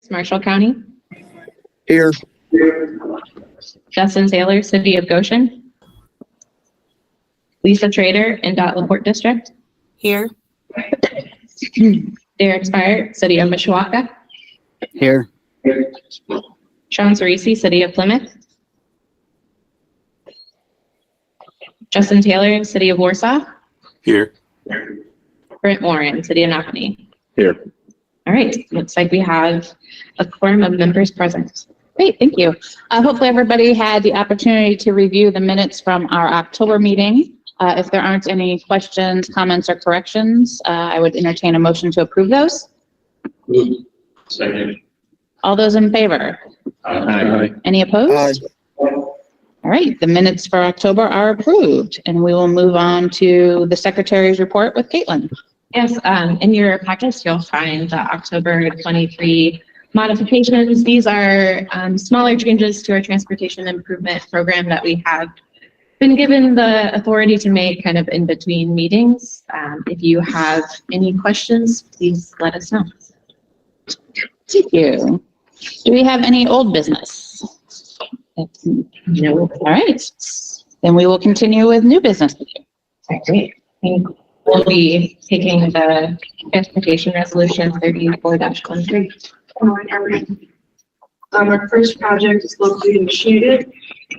Marshall County. Here. Justin Taylor, City of Goshen. Lisa Trader, NDOT LaPorte District. Here. Derek Spire, City of Mishawaka. Here. Sean Cerisi, City of Plymouth. Justin Taylor, City of Warsaw. Here. Brent Warren, City of Napanee. Here. All right, looks like we have a quorum of members present. Great, thank you. Hopefully everybody had the opportunity to review the minutes from our October meeting. If there aren't any questions, comments, or corrections, I would entertain a motion to approve those. Second. All those in favor? Aye. Any opposed? All right, the minutes for October are approved, and we will move on to the secretary's report with Caitlin. Yes, in your packets, you'll find the October 23 modifications. These are smaller changes to our transportation improvement program that we have been given the authority to make kind of in between meetings. If you have any questions, please let us know. Thank you. Do we have any old business? No. All right, then we will continue with new business. Great. We'll be taking the transportation resolution 34-13. Our first project is locally initiated.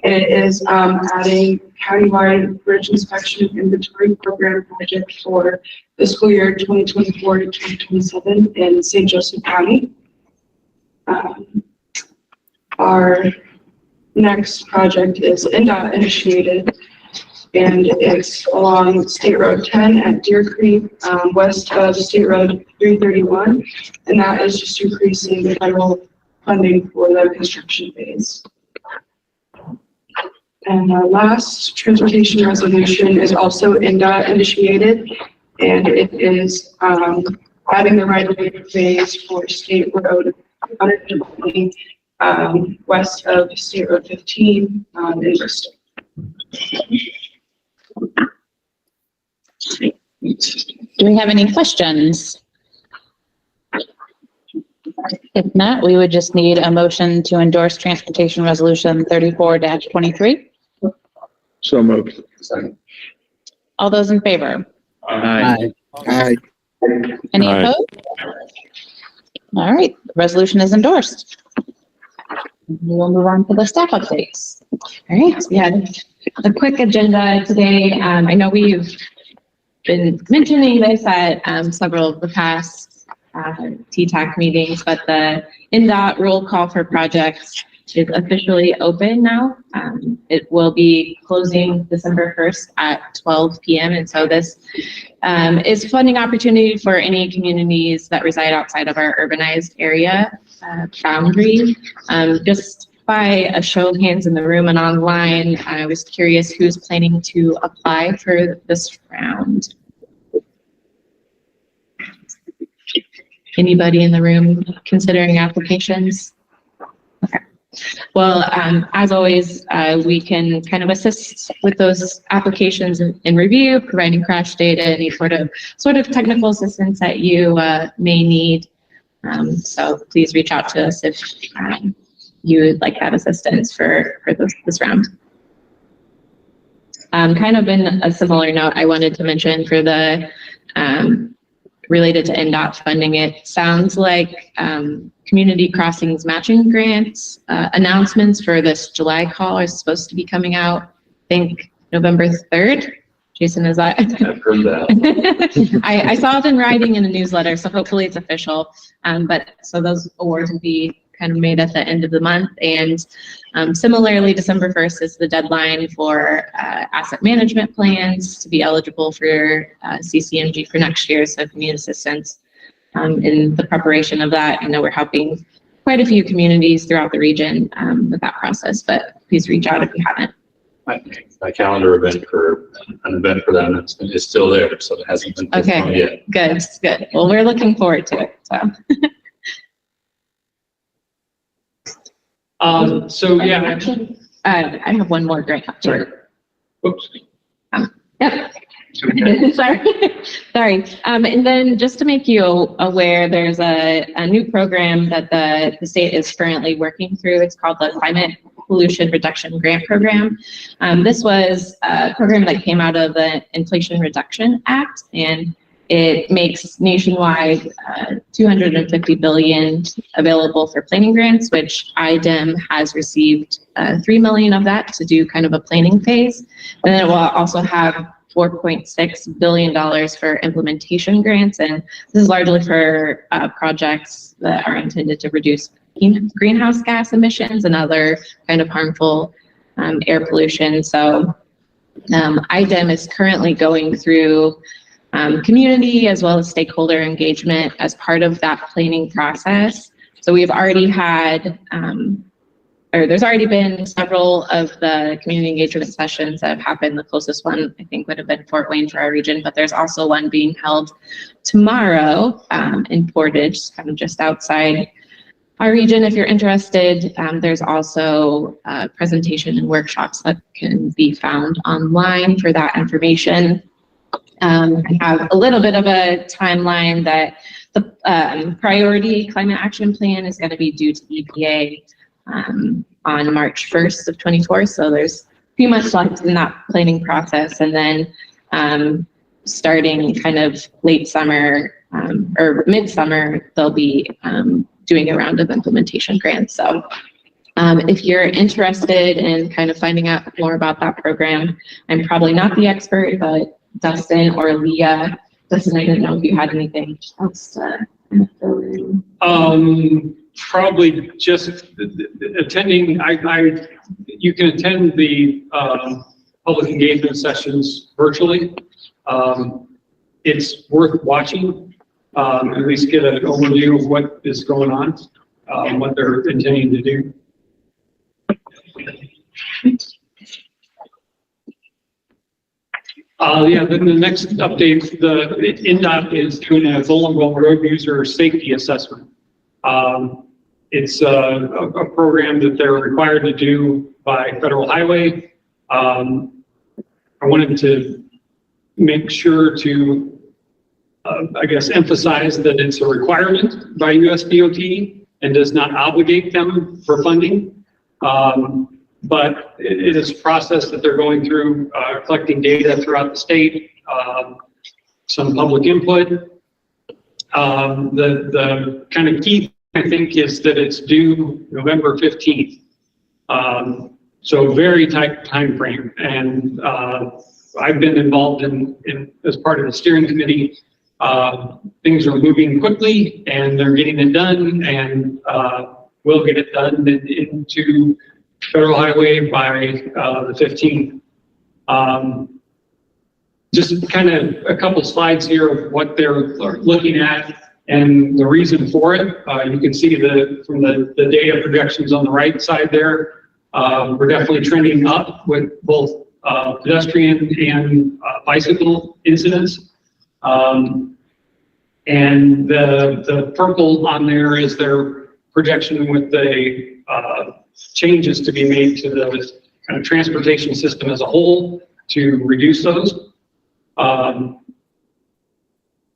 It is adding countywide bridge inspection inventory program project for fiscal year 2024 to 2027 in St. Joseph County. Our next project is NDOT initiated, and it's along State Road 10 at Deer Creek, west of State Road 331, and that is just increasing the federal funding for the construction phase. And our last transportation resolution is also NDOT initiated, and it is adding the right-of-way phase for State Road 120 west of State Road 15 in Bristol. Do we have any questions? If not, we would just need a motion to endorse Transportation Resolution 34-23. So moved. All those in favor? Aye. Aye. Any Aye. opposed? All right, the resolution is endorsed. We will move on to the staff updates. All right, we had a quick agenda today. I know we've been mentioning this at several of the past TTAC meetings, but the NDOT roll call for projects is officially open now. It will be closing December 1st at 12 p.m. And so this is a funding opportunity for any communities that reside outside of our urbanized area boundary. Just by a show of hands in the room and online, I was curious who's planning to apply for this round. Anybody in the room considering applications? Okay. Well, as always, we can kind of assist with those applications in review, providing crash data, any sort of technical assistance that you may need. So please reach out to us if you would like that assistance for this round. Kind of in a similar note, I wanted to mention for the related to NDOT funding, it sounds like community crossings matching grants announcements for this July call are supposed to be coming out, I think November 3rd. Jason, is that? I've heard that. I saw it in writing in a newsletter, so hopefully it's official. But so those awards will be kind of made at the end of the month. And similarly, December 1st is the deadline for asset management plans to be eligible for CCMG for next year. So if you need assistance in the preparation of that, I know we're helping quite a few communities throughout the region with that process, but please reach out if you haven't. My calendar event for an event for them is still there, so it hasn't been postponed yet. Good. Well, we're looking forward to it. So yeah, I have one more grant. sorry. Oops. Yep. Sorry. And then just to make you aware, there's a new program that the state is currently working through. It's called the Climate Pollution Reduction Grant Program. This was a program that came out of the Inflation Reduction Act, and it makes nationwide $250 billion available for planning grants, which IDEM has received $3 million of that to do kind of a planning phase. And then it will also have $4.6 billion for implementation grants, and this is largely for projects that are intended to reduce greenhouse gas emissions and other kind of harmful air pollution. So IDEM is currently going through community as well as stakeholder engagement as part of that planning process. So we've already had, there's already been several of the community engagement sessions that have happened. The closest one I think would have been Fort Wayne for our region, but there's also one being held tomorrow in Portage, kind of just outside our region. If you're interested, there's also a presentation and workshops that can be found online for that information. I have a little bit of a timeline that the priority climate action plan is going to be due to EPA on March 1st of 24. So there's a few months left in that planning process. And then starting kind of late summer or midsummer, they'll be doing a round of implementation grants. So if you're interested in kind of finding out more about that program, I'm probably not the expert, but Dustin or Leah. Dustin, I didn't know if you had anything else to fill in. Probably just attending. You can attend the public engagement sessions virtually. It's worth watching. At least get an overview of what is going on, what they're intending to do. Then the next update, the INDOT is doing a vulnerable road user safety assessment. It's a program that they're required to do by federal highway. I wanted to make sure to, I guess, emphasize that it's a requirement by US DOT and does not obligate them for funding. But it is a process that they're going through, collecting data throughout the state, some public input. The kind of key, I think, is that it's due November 15th. So very tight time frame. And I've been involved in as part of the steering committee. Things are moving quickly and they're getting it done, and we'll get it done into federal highway by the 15th. Just kind of a couple slides here of what they're looking at and the reason for it. You can see from the data projections on the right side there. We're definitely trending up with both pedestrian and bicycle incidents. And the purple on there is their projection with the changes to be made to the kind of transportation system as a whole to reduce those.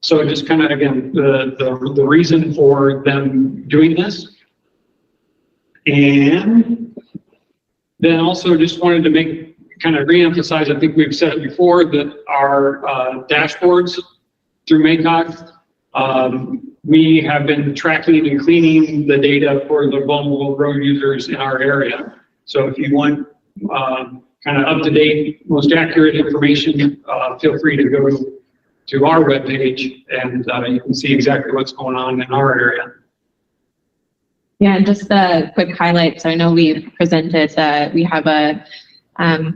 So just kind of, again, the reason for them doing this. And then also just wanted to kind of reemphasize, I think we've said it before, that our dashboards through MACOG, we have been tracking and cleaning the data for the vulnerable road users in our area. So if you want kind of up-to-date, most accurate information, feel free to go to our webpage, and you can see exactly what's going on in our area. Yeah, just a quick highlight. So I know we presented that we have a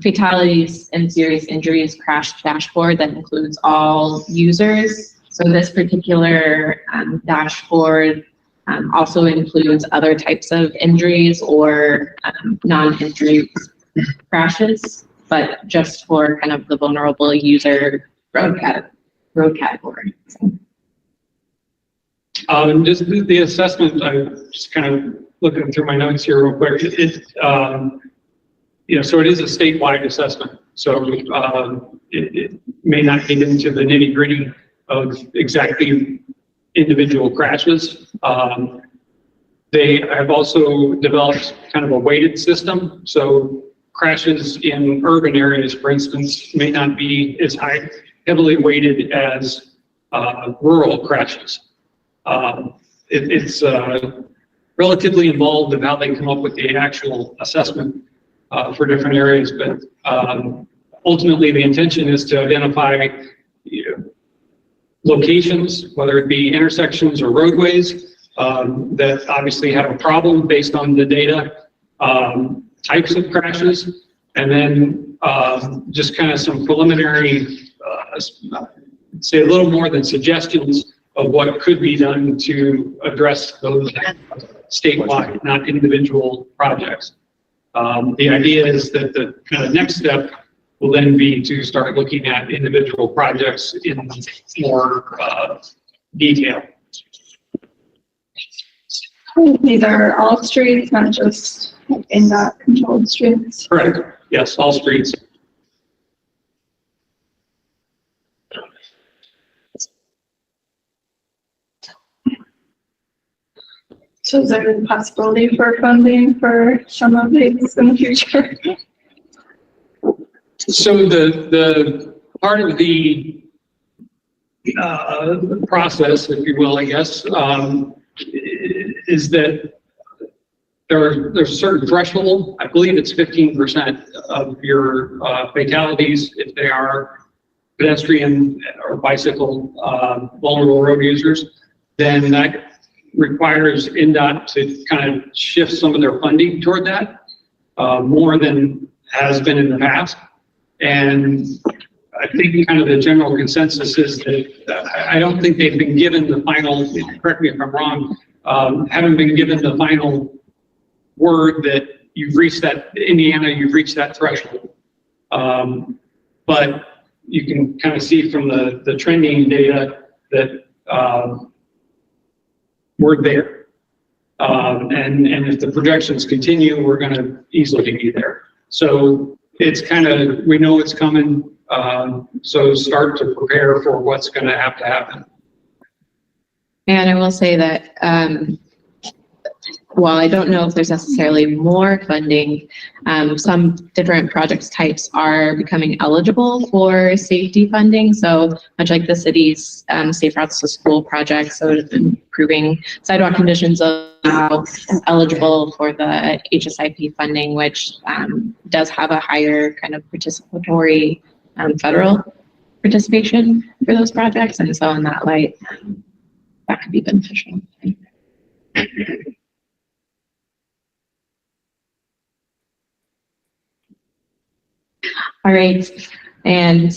fatalities and serious injuries crash dashboard that includes all users. So this particular dashboard also includes other types of injuries or non-injury crashes, but just for kind of the vulnerable user road category. So. Just the assessment, I'm just kind of looking through my notes here real quick. So it is a statewide assessment. So it may not get into the nitty gritty of exactly individual crashes. They have also developed kind of a weighted system. So crashes in urban areas, for instance, may not be as heavily weighted as rural crashes. It's relatively involved in how they come up with the actual assessment for different areas, but ultimately the intention is to identify locations, whether it be intersections or roadways, that obviously have a problem based on the data, types of crashes, and then just kind of some preliminary, say a little more than suggestions of what could be done to address those statewide, not individual projects. The idea is that the kind of next step will then be to start looking at individual projects in more detail. These are all streets, not just NDOT controlled streets. Correct. Yes, all streets. So is there a possibility for funding for some of these in the future? So the part of the process, if you will, I guess, is that there's a certain threshold. I believe it's 15% of your fatalities if they are pedestrian or bicycle vulnerable road users. Then that requires NDOT to kind of shift some of their funding toward that more than has been in the past. And I think kind of the general consensus is that I don't think they've been given the final, correct me if I'm wrong, haven't been given the final word that you've reached that, Indiana, you've reached that threshold. But you can kind of see from the trending data that we're there. And if the projections continue, we're going to easily be there. So it's kind of, we know it's coming. So start to prepare for what's going to have to happen. And I will say that while I don't know if there's necessarily more funding, some different project types are becoming eligible for safety funding. So much like the city's Safe Routes to School project, so improving sidewalk conditions are now eligible for the HSIP funding, which does have a higher kind of participatory federal participation for those projects. And so in that light, that could be beneficial. All right, and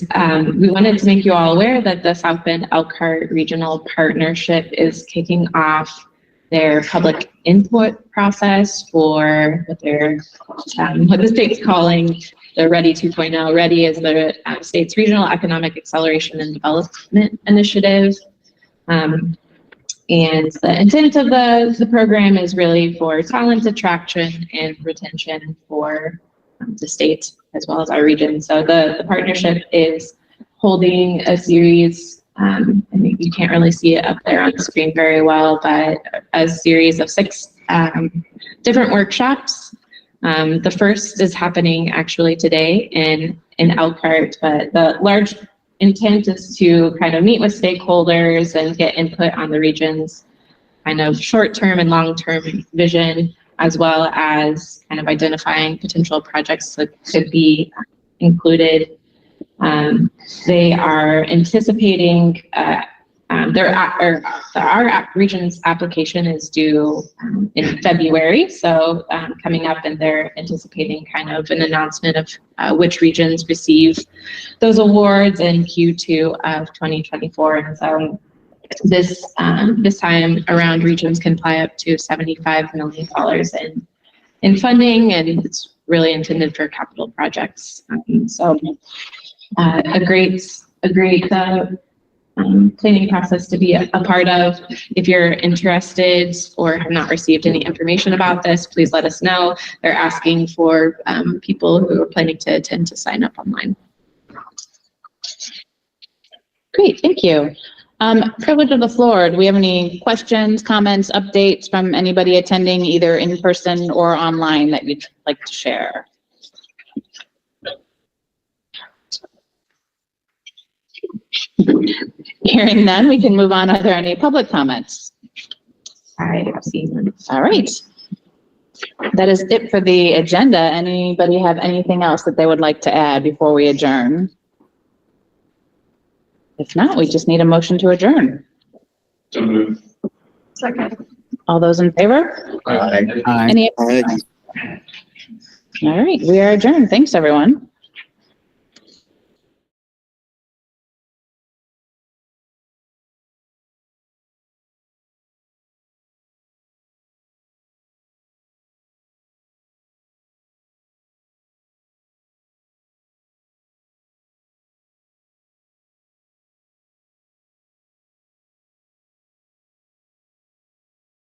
we wanted to make you all aware that the South Bend Elkhart Regional Partnership is kicking off their public input process for what the state's calling the READY 2.0. READY is the state's Regional Economic Acceleration and Development Initiative. And the intent of the program is really for talent attraction and retention for the state as well as our region. So the partnership is holding a series, I think you can't really see it up there on the screen very well, but a series of 6 different workshops. The first is happening actually today in Elkhart, but the large intent is to kind of meet with stakeholders and get input on the region's kind of short-term and long-term vision, as well as kind of identifying potential projects that could be included. They are anticipating our region's application is due in February, so coming up, and they're anticipating kind of an announcement of which regions receive those awards in Q2 of 2024. And so this time around, regions can apply up to $75 million in funding, and it's really intended for capital projects. So a great planning process to be a part of. If you're interested or have not received any information about this, please let us know. They're asking for people who are planning to attend to sign up online. Great, thank you. Privilege of the floor. Do we have any questions, comments, updates from anybody attending either in person or online that you'd like to share? Hearing none, we can move on. Are there any public comments? I have seen them. All right. That is it for the agenda. Anybody have anything else that they would like to add before we adjourn? If not, we just need a motion to adjourn. So moved. Second. All those in favor? Aye. Any? Aye. All right, we are adjourned. Thanks, everyone.